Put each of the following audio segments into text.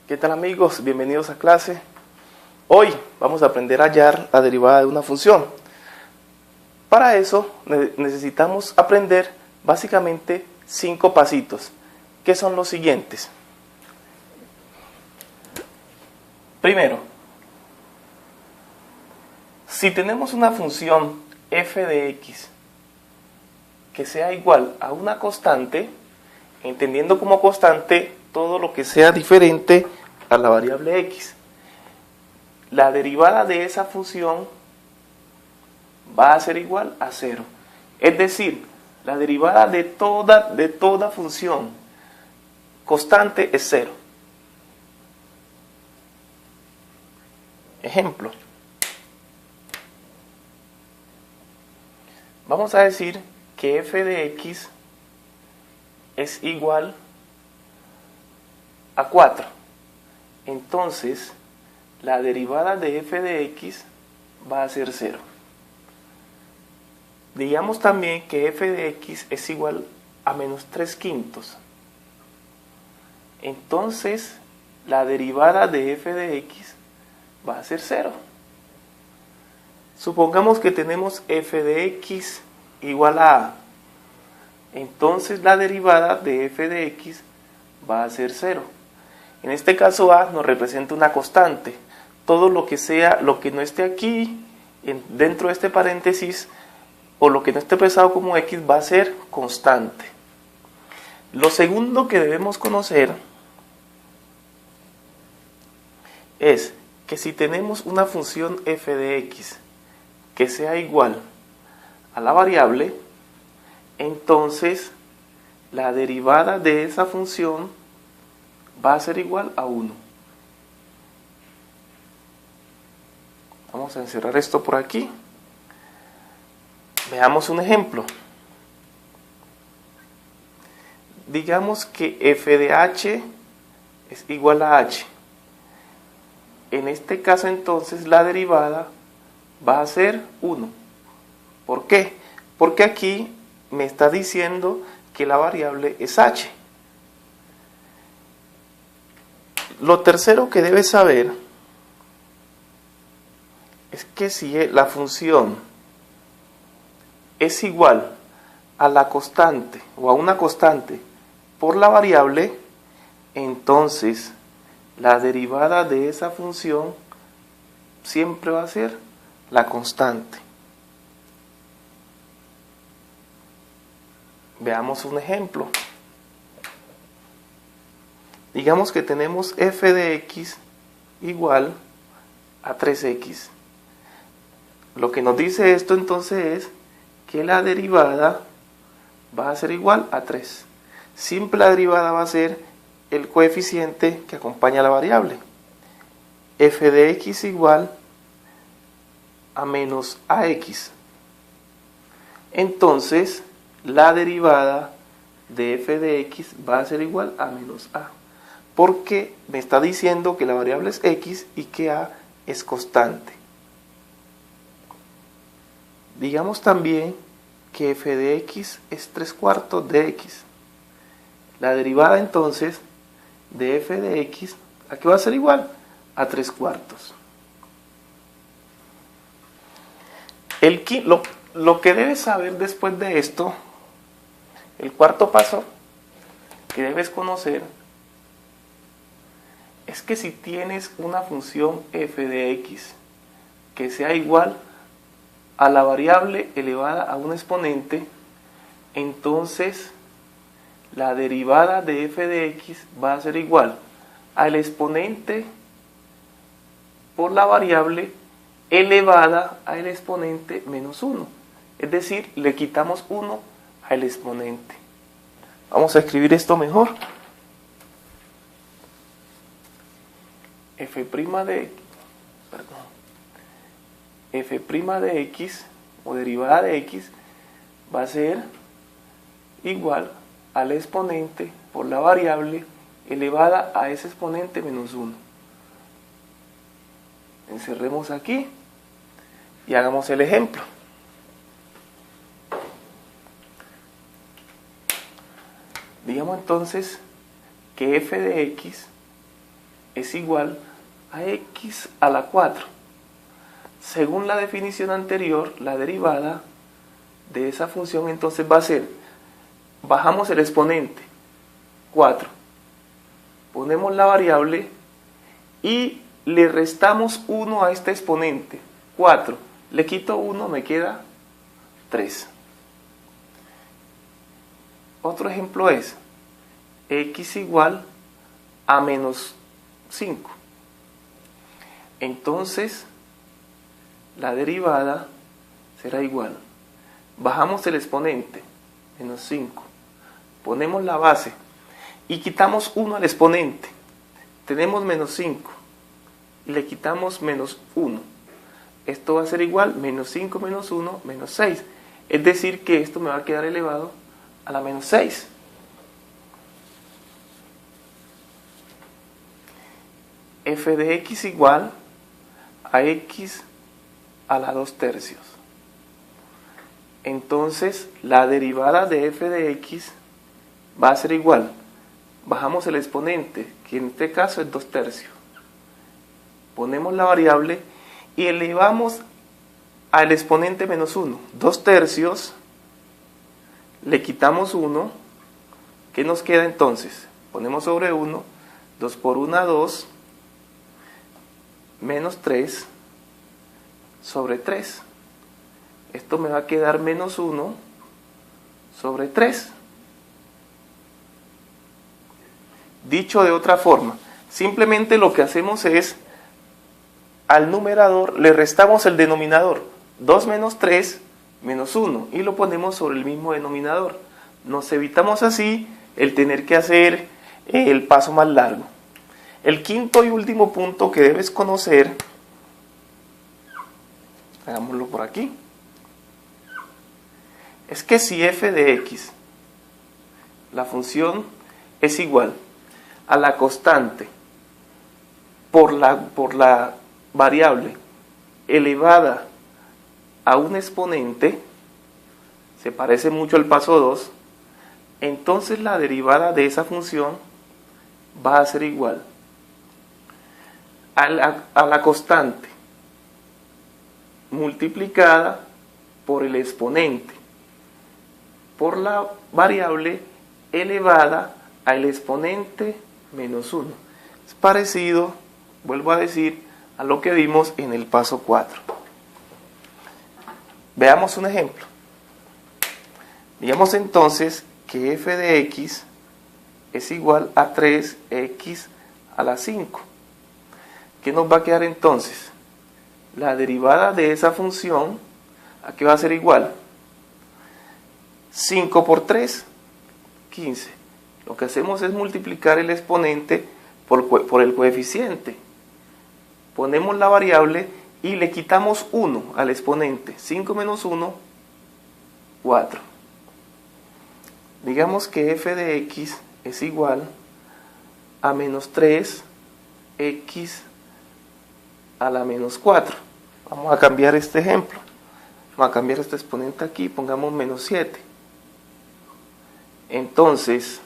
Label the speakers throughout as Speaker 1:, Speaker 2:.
Speaker 1: ¿Qué tal amigos? Bienvenidos a clase. Hoy vamos a aprender a hallar la derivada de una función. Para eso necesitamos aprender básicamente 5 pasitos, que son los siguientes. Primero, si tenemos una función f de x que sea igual a una constante, entendiendo como constante todo lo que sea diferente a la variable x, la derivada de esa función va a ser igual a 0. Es decir, la derivada de toda función constante es 0. Ejemplo. Vamos a decir que f de x es igual a 4. Entonces, la derivada de f de x va a ser 0. Digamos también que f de x es igual a menos 3/5. Entonces, la derivada de f de x va a ser 0. Supongamos que tenemos f de x igual a a. Entonces, la derivada de f de x va a ser 0. En este caso a nos representa una constante. Todo lo que no esté aquí, dentro de este paréntesis, o lo que no esté expresado como x va a ser constante. Lo segundo que debemos conocer es que si tenemos una función f de x que sea igual a la variable, entonces la derivada de esa función va a ser igual a 1. Vamos a encerrar esto por aquí. Veamos un ejemplo. Digamos que f de h es igual a h. En este caso entonces la derivada va a ser 1. ¿Por qué? Porque aquí me está diciendo que la variable es h. Lo tercero que debes saber es que si la función es igual a la constante o a una constante por la variable, entonces la derivada de esa función siempre va a ser la constante. Veamos un ejemplo. Digamos que tenemos f de x igual a 3x. Lo que nos dice esto entonces es que la derivada va a ser igual a 3. Siempre la derivada va a ser el coeficiente que acompaña a la variable. F de x igual a menos ax. Entonces, la derivada de f de x va a ser igual a menos a. Porque me está diciendo que la variable es x y que a es constante. Digamos también que f de x es 3/4 de x. La derivada entonces de f de x, ¿a qué va a ser igual? A 3/4. Lo que debes saber después de esto, el cuarto paso que debes conocer, es que si tienes una función f de x que sea igual a la variable elevada a un exponente, entonces la derivada de f de x va a ser igual al exponente por la variable elevada al exponente menos 1. Es decir, le quitamos 1 al exponente. Vamos a escribir esto mejor. f' de x o derivada de x va a ser igual al exponente por la variable elevada a ese exponente menos 1. Encerremos aquí y hagamos el ejemplo. Digamos entonces que f de x es igual a x a la 4. Según la definición anterior, la derivada de esa función entonces va a ser, bajamos el exponente, 4, ponemos la variable y le restamos 1 a este exponente, 4, le quito 1, me queda 3. Otro ejemplo es x igual a menos 5. Entonces, la derivada será igual. Bajamos el exponente, menos 5. Ponemos la base y quitamos 1 al exponente. Tenemos menos 5 y le quitamos menos 1. Esto va a ser igual, menos 5 menos 1, menos 6. Es decir, que esto me va a quedar elevado a la menos 6. F de x igual a x a la 2 tercios. Entonces, la derivada de f de x va a ser igual. Bajamos el exponente, que en este caso es 2 tercios. Ponemos la variable y elevamos al exponente menos 1. 2 tercios, le quitamos 1. ¿Qué nos queda entonces? Ponemos sobre 1, 2 por 1, 2, menos 3 sobre 3. Esto me va a quedar menos 1 sobre 3. Dicho de otra forma, simplemente lo que hacemos es, al numerador le restamos el denominador, 2 menos 3 menos 1, y lo ponemos sobre el mismo denominador. Nos evitamos así el tener que hacer el paso más largo. El quinto y último punto que debes conocer, hagámoslo por aquí, es que si f de x, la función es igual a la constante por la variable elevada a un exponente, se parece mucho al paso 2, entonces la derivada de esa función va a ser igual a la constante multiplicada por el exponente por la variable elevada al exponente menos 1. Es parecido, vuelvo a decir, a lo que vimos en el paso 4. Veamos un ejemplo. Digamos entonces que f de x es igual a 3x a la 5. ¿Qué nos va a quedar entonces? La derivada de esa función, ¿a qué va a ser igual? 5 por 3, 15. Lo que hacemos es multiplicar el exponente por el coeficiente. Ponemos la variable y le quitamos 1 al exponente. 5 menos 1, 4. Digamos que f de x es igual a menos 3x a la menos 4. Vamos a cambiar este ejemplo. Vamos a cambiar este exponente aquí, pongamos menos 7. Entonces,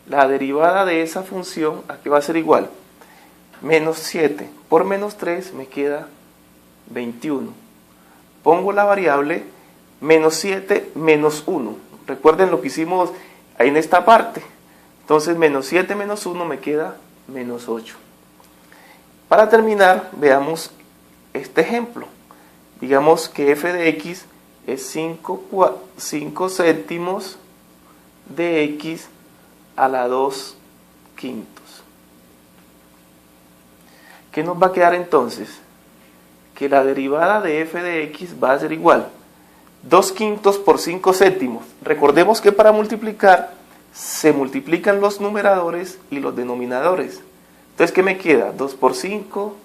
Speaker 1: la derivada de esa función, ¿a qué va a ser igual? Menos 7 por menos 3 me queda 21. Pongo la variable menos 7 menos 1. Recuerden lo que hicimos en esta parte. Entonces, menos 7 menos 1 me queda menos 8. Para terminar, veamos este ejemplo. Digamos que f de x es 5 séptimos de x a la 2 quintos. ¿Qué nos va a quedar entonces? Que la derivada de f de x va a ser igual 2 quintos por 5 séptimos. Recordemos que para multiplicar se multiplican los numeradores y los denominadores. Entonces, ¿qué me queda? 2 por 5,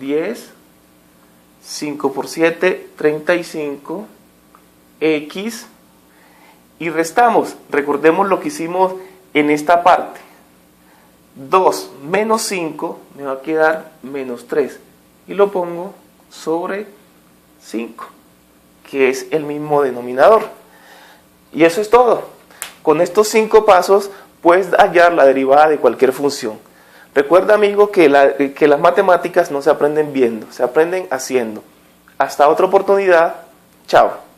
Speaker 1: 10, 5 por 7, 35, x, y restamos. Recordemos lo que hicimos en esta parte. 2 menos 5 me va a quedar menos 3. Y lo pongo sobre 5, que es el mismo denominador. Y eso es todo. Con estos 5 pasos puedes hallar la derivada de cualquier función. Recuerda, amigo, que las matemáticas no se aprenden viendo, se aprenden haciendo. Hasta otra oportunidad. Chao.